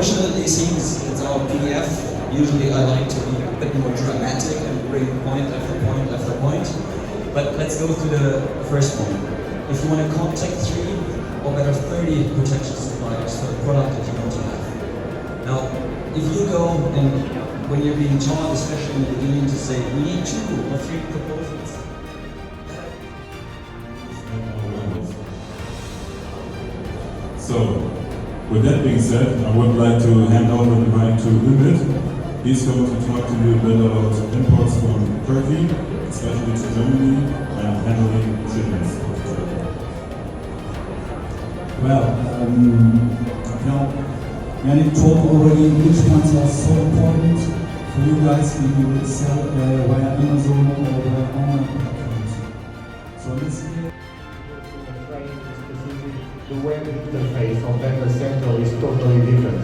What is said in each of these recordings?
unfortunately, since it's our PDF, usually I like to be a bit more dramatic and bring point after point after point. But let's go through the first one. If you want to contact 3 or better 30 protection suppliers for the product that you want to have. Now, if you go and when you're being taught, especially in the beginning, to say we need 2 or 3 proposals. So, with that being said, I would like to hand over the mic to Ümit. He's going to talk to you a bit about imports from Turkey, especially to Germany, and handling shipments to Turkey. Well, Yannick told already which ones are so important for you guys when you will sell via Amazon or via online platforms. So let's hear. The web interface on Vendor Central is totally different.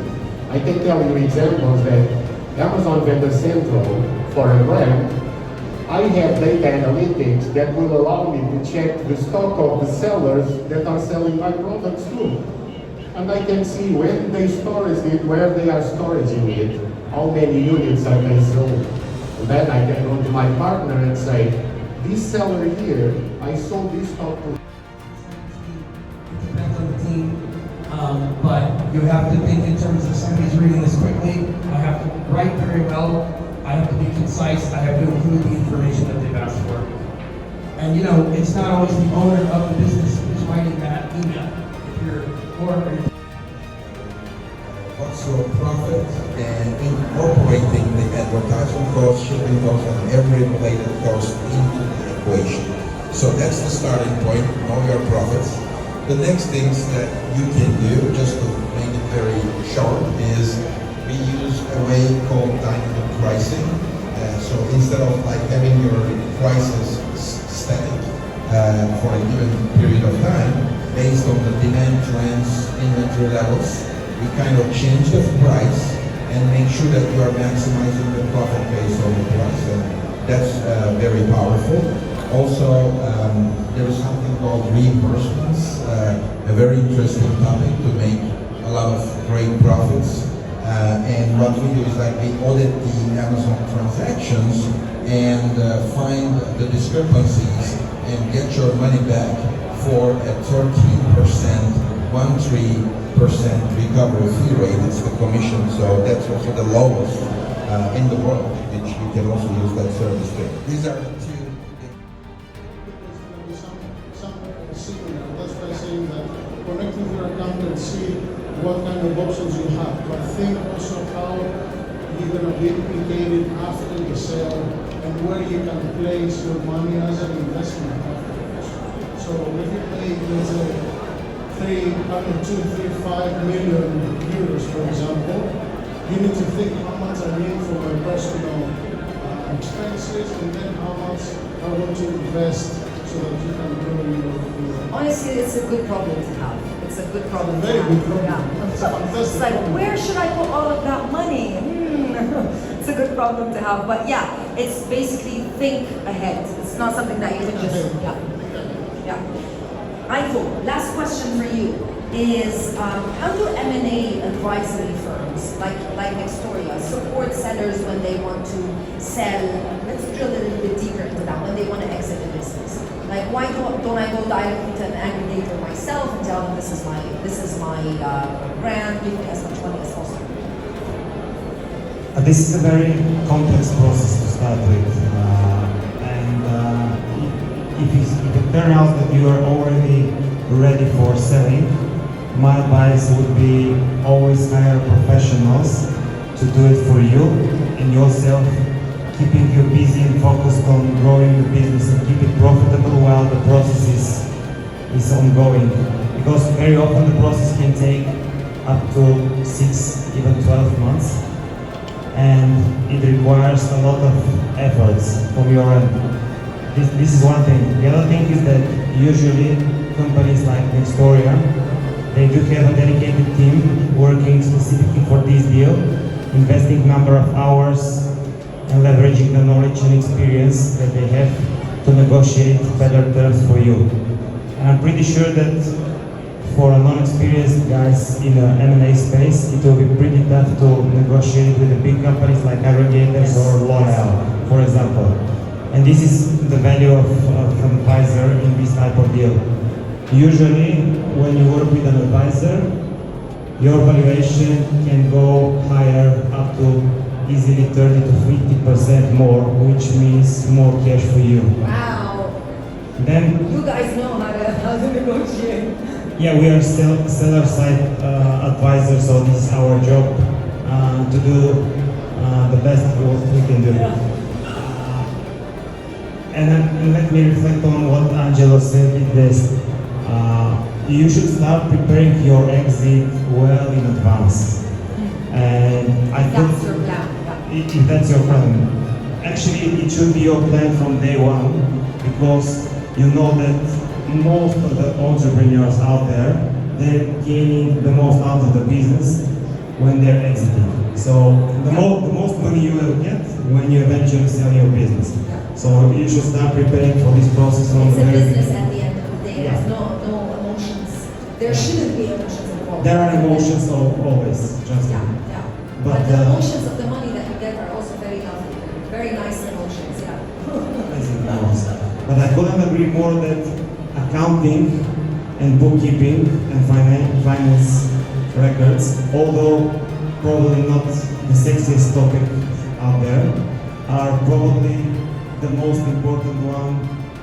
I can tell you examples that Amazon Vendor Central, for a brand, I have data analytics that will allow me to check the stock of the sellers that are selling my products too. And I can see when they store it, where they are storing it, how many units are they sold. And then I can go to my partner and say, this seller here, I sold this stock to. But you have to think in terms of somebody's reading this quickly. I have to write very well. I have to be concise. I have to include the information that they've asked for. And you know, it's not always the owner of the business who's writing that email. If you're what's your profit and incorporating the advertising cost, shipping cost, and every related cost into the equation. So that's the starting point, know your profits. The next things that you can do, just to make it very short, is we use a way called dynamic pricing. So instead of like having your prices static for a given period of time, based on the demand trends, inventory levels, we kind of change the price and make sure that you are maximizing the profit based on the price. And that's very powerful. Also, there is something called reimbursements, a very interesting topic to make a lot of great profits. And what we do is like we audit the Amazon transactions and find the discrepancies and get your money back for a 13%, 13% recovery fee rate. It's the commission, so that's also the lowest in the world, which you can also use that service there. These are the 2. That's why I'm saying that connect with your account and see what kind of options you have. But think also how you're going to be implicated after the sale and where you can place your money as an investment afterwards. So if you pay, let's say, 3.5 million euros, for example, you need to think how much I need for my personal expenses and then how much I want to invest so that you can grow your. Honestly, it's a good problem to have. It's a good problem to Very have. good problem. Yeah. It's a fantastic It's like, problem. where should I put all of that money? It's a good problem to have. But yeah, it's basically think ahead. It's not something that you can just, yeah. Aiko, last question for you is, how do M&A advisory firms like Nextoria support sellers when they want to sell? Let's drill a little bit deeper into that, when they want to exit the business. Like, why don't I go directly to an aggregator myself and tell them this is my brand, give me as much money as possible? This is a very complex process to start with, and if it turns out that you are already ready for selling, my advice would be always hire professionals to do it for you and yourself, keeping you busy and focused on growing the business and keep it profitable while the process is ongoing. Because very often the process can take up to 6, even 12 months, and it requires a lot of efforts from your end. This is one thing. The other thing is that usually companies like Nextoria, they do have a dedicated team working specifically for this deal, investing number of hours and leveraging the knowledge and experience that they have to negotiate better terms for you. And I'm pretty sure that for a non-experienced guys in the M&A space, it will be pretty tough to negotiate with the big companies like aggregators or L'Oreal, for example. And this is the value of an advisor in this type of deal. Usually, when you work with an advisor, your valuation can go higher up to easily 30 to 50% more, which means more cash for you. Wow. Then, You guys know how to negotiate. yeah, we are seller side advisors, so this is our job to do the best what we can do. And let me reflect on what Angelo said in this. You should start preparing your exit well in advance. And I think That's your plan. Yeah. if that's your plan, actually it should be your plan from day one, because you know that most of the entrepreneurs out there, they're gaining the most out of the business when they're exiting. So the most money you will get when you eventually sell your business. So you should start preparing for this process from It's the a very business beginning. at the end of the day. There's no emotions. There shouldn't be emotions involved. There are emotions always, trust Yeah, me. yeah. But, But the emotions of the money that you get are also very lovely. Very nice emotions, yeah. But I couldn't agree more that accounting and bookkeeping and finance records, although probably not the sexiest topic out there, are probably the most important one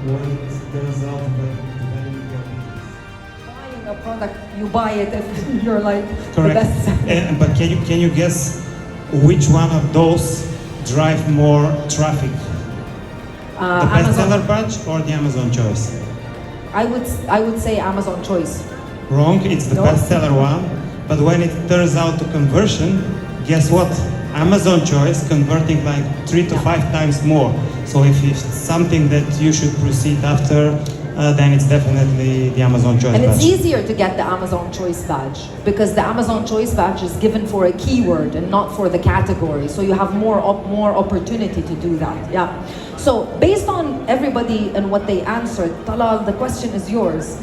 when it turns out that to value your business. Buying a product, you buy it if you're like Correct. the best. But can you guess which one of those drive more traffic? The bestseller badge or the Amazon choice? I would say Amazon choice. Wrong, it's the No. bestseller one. But when it turns out to conversion, guess what? Amazon choice converting like 3 to 5 times more. So if it's something that you should proceed after, then it's definitely the Amazon choice And it's badge. easier to get the Amazon choice badge because the Amazon choice badge is given for a keyword and not for the category. So you have more opportunity to do that. Yeah. So based on everybody and what they answered, Talal, the question is yours.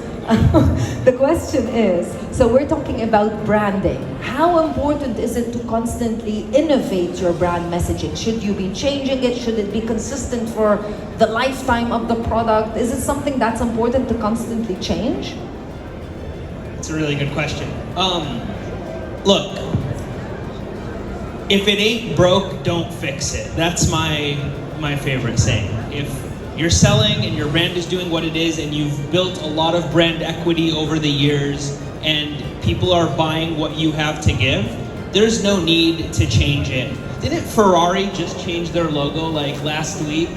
The question is, so we're talking about branding. How important is it to constantly innovate your brand messaging? Should you be changing it? Should it be consistent for the lifetime of the product? Is it something that's important to constantly change? It's a really good question. Look, if it ain't broke, don't fix it. That's my favorite saying. If you're selling and your brand is doing what it is and you've built a lot of brand equity over the years and people are buying what you have to give, there's no need to change it. Didn't Ferrari just change their logo like last week,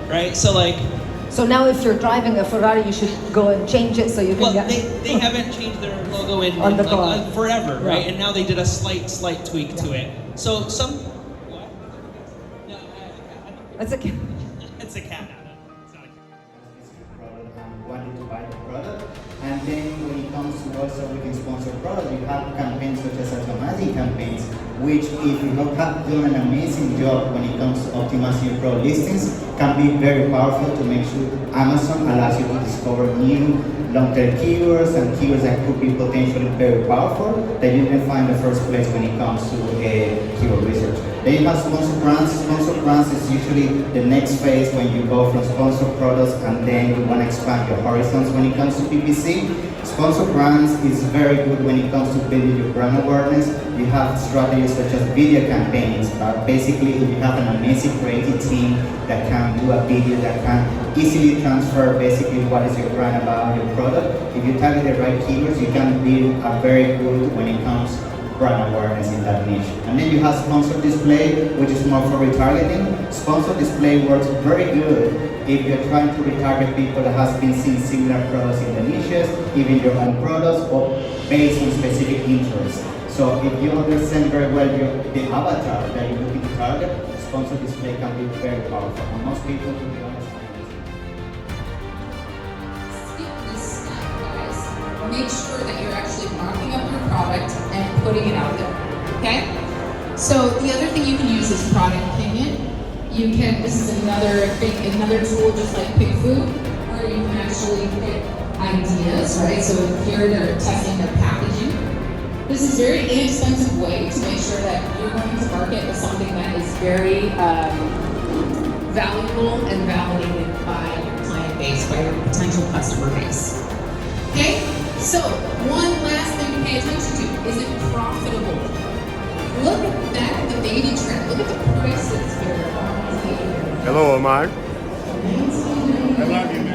right? So now if you're driving a Ferrari, you should go and change it so you can well, get... they haven't changed their logo in On the like, car. forever, right? Yeah. And now they did a slight tweak to it. So some... What? No, It's okay. it's a cat. It's not a cat. Product and wanting to buy the product. And then when it comes to also within sponsored product, you have campaigns such as automatic campaigns, which if you have done an amazing job when it comes to optimizing your product listings, can be very powerful to make sure Amazon allows you to discover new long-term keywords and keywords that could be potentially very powerful that you can find in the first place when it comes to keyword research. Then you have sponsored brands. Sponsored brands is usually the next phase when you go from sponsored products and then you want to expand your horizons when it comes to PPC. Sponsored brands is very good when it comes to building your brand awareness. You have strategies such as video campaigns, but basically if you have an amazing creative team that can do a video that can easily transfer basically what is your brand about your product. If you target the right keywords, you can build a very good when it comes brand awareness in that niche. And then you have sponsored display, which is more for retargeting. Sponsored display works very good if you're trying to retarget people that has been seeing similar products in the niches, even your own products, or based on specific interests. So if you understand very well the avatar that you're looking to target, sponsored display can be very powerful. And most people, to be honest, skip this step, guys. Make sure that you're actually marking up your product and putting it out there, okay? So the other thing you can use is product opinion. You can, this is another thing, another tool just like Pick Food, where you can actually pick ideas, right? So here they're testing their packaging. This is a very inexpensive way to make sure that you're going to market with something that is very valuable and validated by your client base, by your potential customer base. Okay? So, one last thing to pay attention to. Is it profitable? Look at that, the baby trend. Look at the prices here. Hello, Omar. I love you, man.